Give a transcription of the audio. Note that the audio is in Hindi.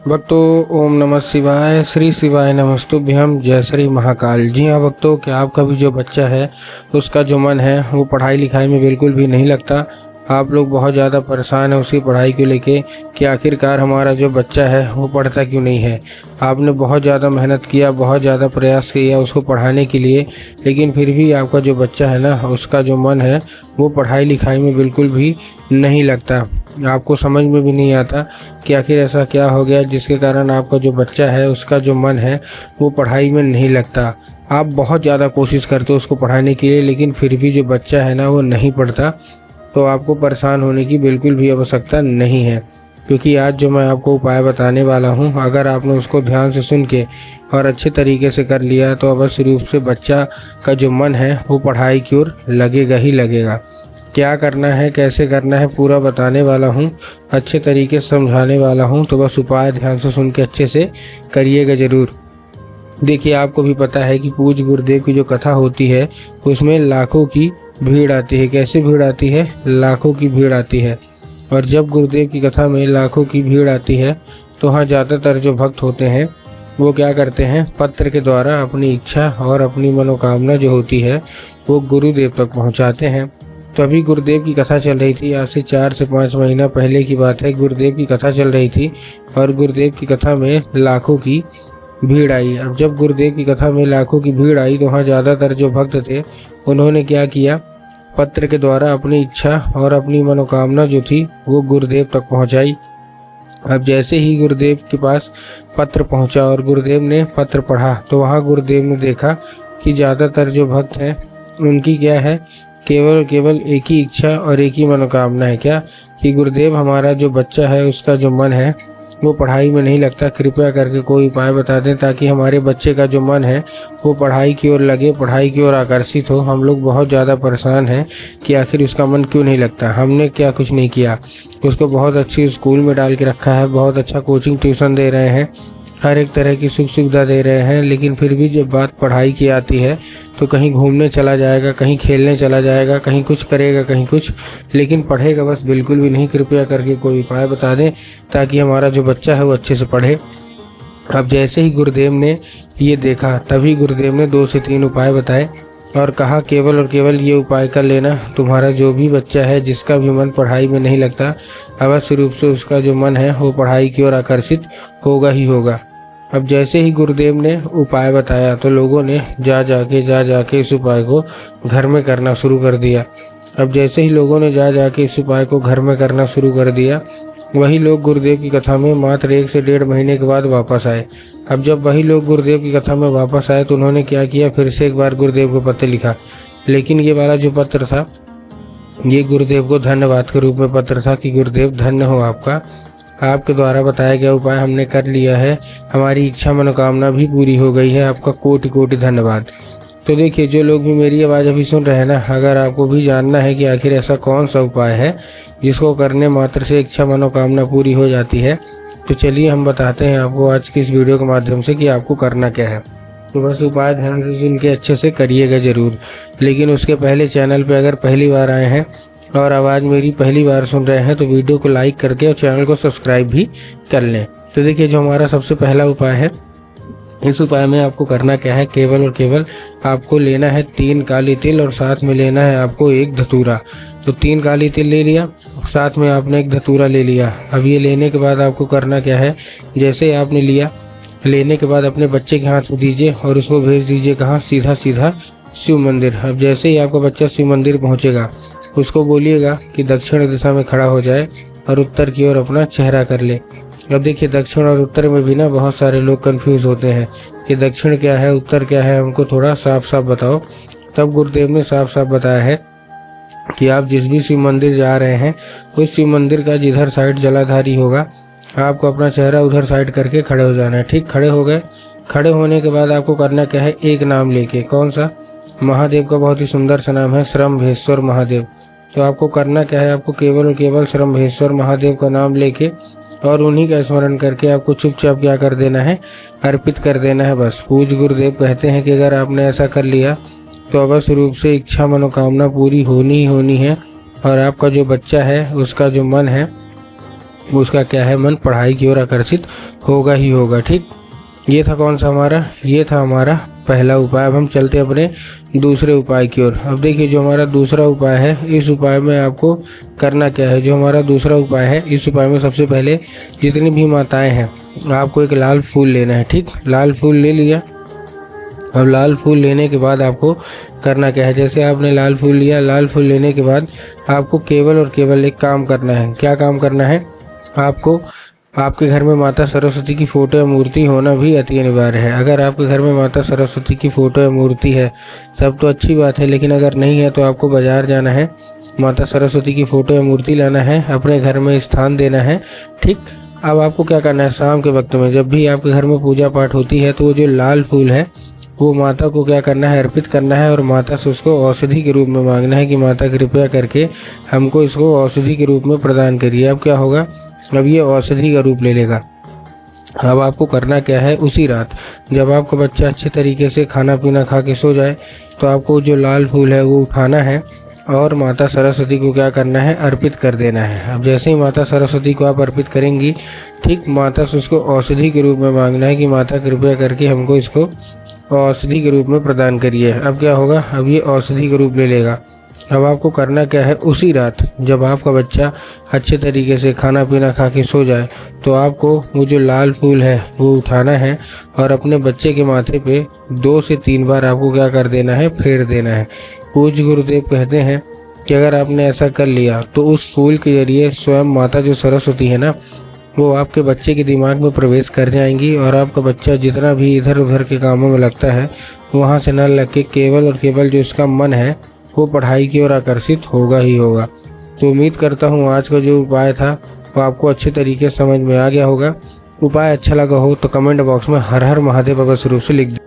भक्तों, ओम नमः शिवाय। श्री शिवाय नमस्तुभ्यं। जय श्री महाकाल। जी हाँ भक्तों, क्या आपका भी जो बच्चा है उसका जो मन है वो पढ़ाई लिखाई में बिल्कुल भी नहीं लगता। आप लोग बहुत ज़्यादा परेशान हैं उसकी पढ़ाई को लेके कि आखिरकार हमारा जो बच्चा है वो पढ़ता क्यों नहीं है। आपने बहुत ज़्यादा मेहनत किया, बहुत ज़्यादा प्रयास किया उसको पढ़ाने के लिए, लेकिन फिर भी आपका जो बच्चा है ना उसका जो मन है वो पढ़ाई लिखाई में बिल्कुल भी नहीं लगता। आपको समझ में भी नहीं आता कि आखिर ऐसा क्या हो गया जिसके कारण आपका जो बच्चा है उसका जो मन है वो पढ़ाई में नहीं लगता। आप बहुत ज़्यादा कोशिश करते हो उसको पढ़ाने के लिए, लेकिन फिर भी जो बच्चा है ना वो नहीं पढ़ता। तो आपको परेशान होने की बिल्कुल भी आवश्यकता नहीं है, क्योंकि आज जो मैं आपको उपाय बताने वाला हूँ, अगर आपने उसको ध्यान से सुन के और अच्छे तरीके से कर लिया तो अवश्य रूप से बच्चा का जो मन है वो पढ़ाई की ओर लगेगा ही लगेगा। क्या करना है, कैसे करना है, पूरा बताने वाला हूँ, अच्छे तरीके से समझाने वाला हूँ। तो बस उपाय ध्यान से सुन के अच्छे से करिएगा ज़रूर। देखिए, आपको भी पता है कि पूज्य गुरुदेव की जो कथा होती है उसमें लाखों की भीड़ आती है। कैसे भीड़ आती है? लाखों की भीड़ आती है। और जब गुरुदेव की कथा में लाखों की भीड़ आती है तो वहाँ ज़्यादातर जो भक्त होते हैं वो क्या करते हैं, पत्र के द्वारा अपनी इच्छा और अपनी मनोकामना जो होती है वो गुरुदेव तक पहुँचाते हैं। तो अभी गुरुदेव की कथा चल रही थी, आज से 4 से 5 महीना पहले की बात है। गुरुदेव की कथा चल रही थी और गुरुदेव की कथा में लाखों की भीड़ आई। अब जब गुरुदेव की कथा में लाखों की भीड़ आई तो वहाँ ज़्यादातर जो भक्त थे उन्होंने क्या किया, पत्र के द्वारा अपनी इच्छा और अपनी मनोकामना जो थी वो गुरुदेव तक पहुँचाई। अब जैसे ही गुरुदेव के पास पत्र पहुँचा और गुरुदेव ने पत्र पढ़ा तो वहाँ गुरुदेव ने देखा कि ज़्यादातर जो भक्त हैं उनकी क्या है, केवल एक ही इच्छा और एक ही मनोकामना है। क्या? कि गुरुदेव, हमारा जो बच्चा है उसका जो मन है वो पढ़ाई में नहीं लगता, कृपया करके कोई उपाय बता दें ताकि हमारे बच्चे का जो मन है वो पढ़ाई की ओर लगे, पढ़ाई की ओर आकर्षित हो। हम लोग बहुत ज़्यादा परेशान हैं कि आखिर उसका मन क्यों नहीं लगता। हमने क्या कुछ नहीं किया, उसको बहुत अच्छी स्कूल में डाल के रखा है, बहुत अच्छा कोचिंग ट्यूशन दे रहे हैं, हर एक तरह की सुख सुविधा दे रहे हैं, लेकिन फिर भी जब बात पढ़ाई की आती है तो कहीं घूमने चला जाएगा, कहीं खेलने चला जाएगा, कहीं कुछ करेगा, कहीं कुछ, लेकिन पढ़ेगा बस बिल्कुल भी नहीं। कृपया करके कोई उपाय बता दें ताकि हमारा जो बच्चा है वो अच्छे से पढ़े। अब जैसे ही गुरुदेव ने ये देखा तभी गुरुदेव ने 2 से 3 उपाय बताए और कहा, केवल और केवल ये उपाय कर लेना, तुम्हारा जो भी बच्चा है जिसका भी मन पढ़ाई में नहीं लगता, अवश्य रूप से उसका जो मन है वो पढ़ाई की ओर आकर्षित होगा ही होगा। अब जैसे ही गुरुदेव ने उपाय बताया तो लोगों ने जा जाके इस उपाय को घर में करना शुरू कर दिया। अब जैसे ही लोगों ने जा जाके इस उपाय को घर में करना शुरू कर दिया, वही लोग गुरुदेव की कथा में मात्र 1 से 1.5 महीने के बाद वापस आए। अब जब वही लोग गुरुदेव की कथा में वापस आए तो उन्होंने क्या किया, फिर से एक बार गुरुदेव को पत्र लिखा। लेकिन ये वाला जो पत्र था ये गुरुदेव को धन्यवाद के रूप में पत्र था कि गुरुदेव धन्य हो आपका, आपके द्वारा बताया गया उपाय हमने कर लिया है, हमारी इच्छा मनोकामना भी पूरी हो गई है, आपका कोटि कोटि धन्यवाद। तो देखिए, जो लोग भी मेरी आवाज़ अभी सुन रहे हैं ना, अगर आपको भी जानना है कि आखिर ऐसा कौन सा उपाय है जिसको करने मात्र से इच्छा मनोकामना पूरी हो जाती है, तो चलिए हम बताते हैं आपको आज की इस वीडियो के माध्यम से कि आपको करना क्या है। तो बस उपाय ध्यान से सुन के अच्छे से करिएगा ज़रूर। लेकिन उसके पहले चैनल पर अगर पहली बार आए हैं और आवाज़ मेरी पहली बार सुन रहे हैं तो वीडियो को लाइक करके और चैनल को सब्सक्राइब भी कर लें। तो देखिए, जो हमारा सबसे पहला उपाय है, इस उपाय में आपको करना क्या है, केवल और केवल आपको लेना है 3 काली तिल और साथ में लेना है आपको 1 धतूरा। तो 3 काली तिल ले लिया, साथ में आपने 1 धतूरा ले लिया। अब ये लेने के बाद आपको करना क्या है, जैसे आपने लिया, लेने के बाद अपने बच्चे के हाथ में दीजिए और उसको भेज दीजिए कहाँ, सीधा सीधा शिव मंदिर। अब जैसे ही आपका बच्चा शिव मंदिर पहुँचेगा उसको बोलिएगा कि दक्षिण दिशा में खड़ा हो जाए और उत्तर की ओर अपना चेहरा कर ले। अब देखिए, दक्षिण और उत्तर में भी ना बहुत सारे लोग कंफ्यूज होते हैं कि दक्षिण क्या है, उत्तर क्या है, हमको थोड़ा साफ साफ बताओ। तब गुरुदेव ने साफ साफ बताया है कि आप जिस भी शिव मंदिर जा रहे हैं उस शिव मंदिर का जिधर साइड जलाधारी होगा आपको अपना चेहरा उधर साइड करके खड़े हो जाना है। ठीक, खड़े हो गए। खड़े होने के बाद आपको करना क्या है, एक नाम लेके, कौन सा, महादेव का बहुत ही सुंदर सा नाम है, श्रम्भेश्वर महादेव। तो आपको करना क्या है, आपको केवल और केवल श्रम्भेश्वर महादेव का नाम लेके और उन्हीं का स्मरण करके आपको चुपचाप क्या कर देना है, अर्पित कर देना है बस। पूज्य गुरुदेव कहते हैं कि अगर आपने ऐसा कर लिया तो अवश्य रूप से इच्छा मनोकामना पूरी होनी ही होनी है और आपका जो बच्चा है उसका जो मन है उसका क्या है, मन पढ़ाई की ओर आकर्षित होगा ही होगा। ठीक, ये था कौन सा हमारा, ये था हमारा पहला उपाय। अब हम चलते हैं अपने दूसरे उपाय की ओर। अब देखिए जो हमारा दूसरा उपाय है, इस उपाय में आपको करना क्या है। जो हमारा दूसरा उपाय है, इस उपाय में सबसे पहले जितनी भी माताएं हैं आपको एक लाल फूल लेना है। ठीक, लाल फूल ले लिया। अब लाल फूल लेने के बाद आपको करना क्या है, जैसे आपने लाल फूल लिया, लाल फूल लेने के बाद आपको केवल और केवल एक काम करना है। क्या काम करना है, आपको आपके घर में माता सरस्वती की फ़ोटो या मूर्ति होना भी अति अनिवार्य है। अगर आपके घर में माता सरस्वती की फ़ोटो या मूर्ति है तब तो अच्छी बात है, लेकिन अगर नहीं है तो आपको बाज़ार जाना है, माता सरस्वती की फ़ोटो या मूर्ति लाना है, अपने घर में स्थान देना है। ठीक, अब आपको क्या करना है, शाम के वक्त में जब भी आपके घर में पूजा पाठ होती है तो वो जो लाल फूल है वो माता को क्या करना है, अर्पित करना है और माता से उसको औषधि के रूप में मांगना है कि माता कृपया करके हमको इसको औषधि के रूप में प्रदान करिए। अब क्या होगा, अब ये औषधि का रूप ले लेगा। अब आपको करना क्या है, उसी रात जब आपका बच्चा अच्छे तरीके से खाना पीना खा के सो जाए तो आपको जो लाल फूल है वो उठाना है और माता सरस्वती को क्या करना है, अर्पित कर देना है। अब जैसे ही माता सरस्वती को आप अर्पित करेंगी, ठीक, माता से उसको औषधि के रूप में मांगना है कि माता कृपया करके हमको इसको औषधि के रूप में प्रदान करिए। अब क्या होगा, अब ये औषधि का रूप ले लेगा। अब आपको करना क्या है, उसी रात जब आपका बच्चा अच्छे तरीके से खाना पीना खा के सो जाए तो आपको वो जो लाल फूल है वो उठाना है और अपने बच्चे के माथे पे 2 से 3 बार आपको क्या कर देना है, फेर देना है। पूज्य गुरुदेव कहते हैं कि अगर आपने ऐसा कर लिया तो उस फूल के जरिए स्वयं माता जो सरस्वती है ना, वो आपके बच्चे के दिमाग में प्रवेश कर जाएंगी और आपका बच्चा जितना भी इधर उधर के कामों में लगता है वहाँ से न लग के केवल और केवल जो उसका मन है वो पढ़ाई की ओर आकर्षित होगा ही होगा। तो उम्मीद करता हूँ आज का जो उपाय था वो आपको अच्छे तरीके से समझ में आ गया होगा। उपाय अच्छा लगा हो तो कमेंट बॉक्स में हर हर महादेव अवश्य रूप से लिख